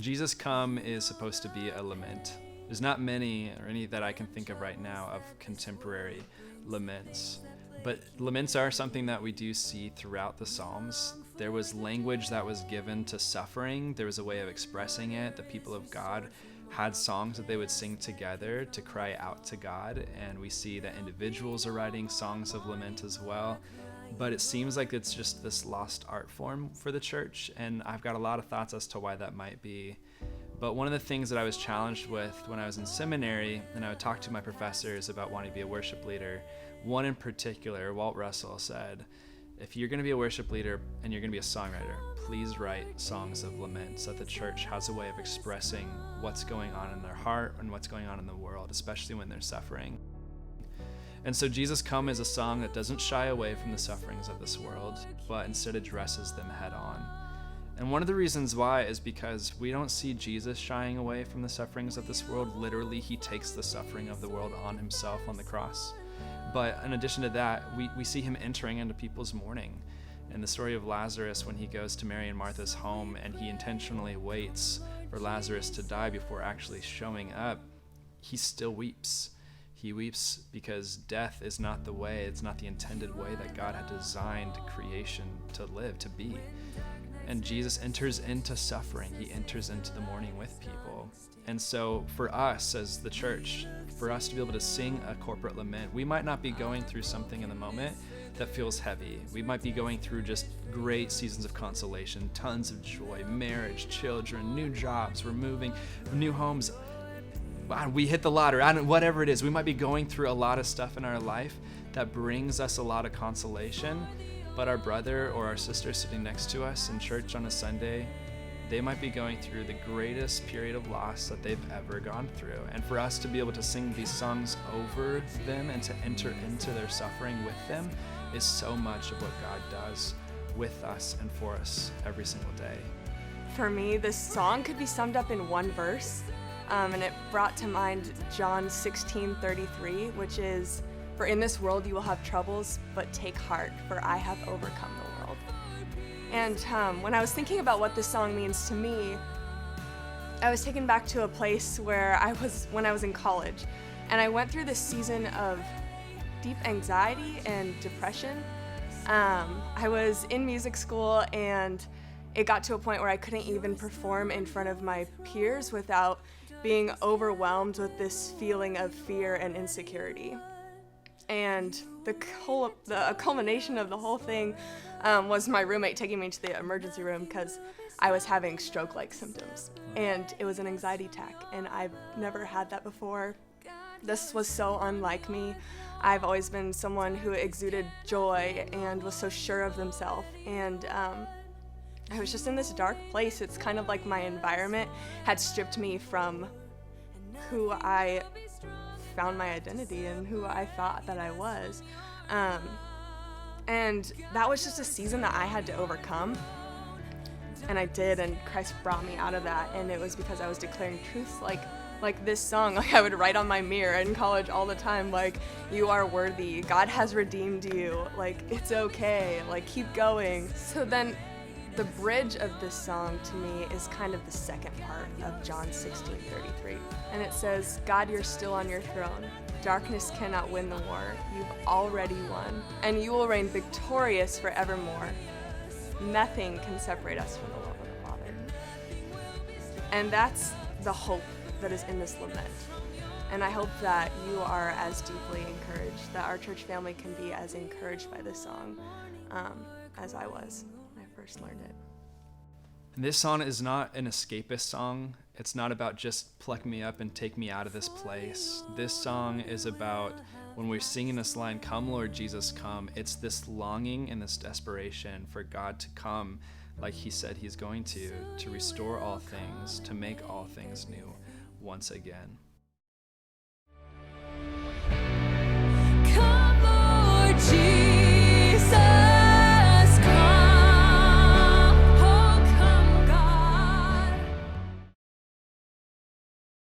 Jesus Come is supposed to be a lament. There's not many or any that I can think of right now of contemporary laments. But laments are something that we do see throughout the Psalms. There was language that was given to suffering. There was a way of expressing it. The people of God had songs that they would sing together to cry out to God. And we see that individuals are writing songs of lament as well. But it seems like it's just this lost art form for the church. And I've got a lot of thoughts as to why that might be. But one of the things that I was challenged with when I was in seminary, and I would talk to my professors about wanting to be a worship leader, one in particular, Walt Russell, said, if you're going to be a worship leader and you're going to be a songwriter, please write songs of lament so that the church has a way of expressing what's going on in their heart and what's going on in the world, especially when they're suffering. And so Jesus Come is a song that doesn't shy away from the sufferings of this world, but instead addresses them head on. And one of the reasons why is because we don't see Jesus shying away from the sufferings of this world. Literally, he takes the suffering of the world on himself on the cross. But in addition to that, we see him entering into people's mourning. In the story of Lazarus, when he goes to Mary and Martha's home and he intentionally waits for Lazarus to die before actually showing up, he still weeps. He weeps because death is not the way, it's not the intended way that God had designed creation to live, to be. And Jesus enters into suffering. He enters into the mourning with people. And so for us as the church, for us to be able to sing a corporate lament, we might not be going through something in the moment that feels heavy. We might be going through just great seasons of consolation, tons of joy, marriage, children, new jobs, we're moving, new homes. We hit the lottery, whatever it is. We might be going through a lot of stuff in our life that brings us a lot of consolation. But our brother or our sister sitting next to us in church on a Sunday, they might be going through the greatest period of loss that they've ever gone through. And for us to be able to sing these songs over them and to enter into their suffering with them is so much of what God does with us and for us every single day. For me, this song could be summed up in one verse, and it brought to mind John 16:33, which is, "For in this world you will have troubles, but take heart, for I have overcome the world." And when I was thinking about what this song means to me, I was taken back to a place where I was when I was in college. And I went through this season of deep anxiety and depression. I was in music school, and it got to a point where I couldn't even perform in front of my peers without being overwhelmed with this feeling of fear and insecurity. And the culmination of the whole thing was my roommate taking me to the emergency room because I was having stroke-like symptoms. And it was an anxiety attack, and I've never had that before. This was so unlike me. I've always been someone who exuded joy and was so sure of themselves. And I was just in this dark place. It's kind of like my environment had stripped me from who I found my identity and who I thought that I was. And that was just a season that I had to overcome. And I did, and Christ brought me out of that. And it was because I was declaring truths like this song, like I would write on my mirror in college all the time, like, you are worthy, God has redeemed you, like, it's okay, like, keep going. So then the bridge of this song to me is kind of the second part of John 16:33. And it says, "God, you're still on your throne. Darkness cannot win the war. You've already won. And you will reign victorious forevermore. Nothing can separate us from the love of the Father." And that's the hope that is in this lament. And I hope that you are as deeply encouraged, that our church family can be as encouraged by this song as I was when I first learned it. And this song is not an escapist song. It's not about just pluck me up and take me out of this place. This song is about, when we're singing this line, "Come, Lord Jesus, come," it's this longing and this desperation for God to come like he said he's going to restore all things, to make all things new once again.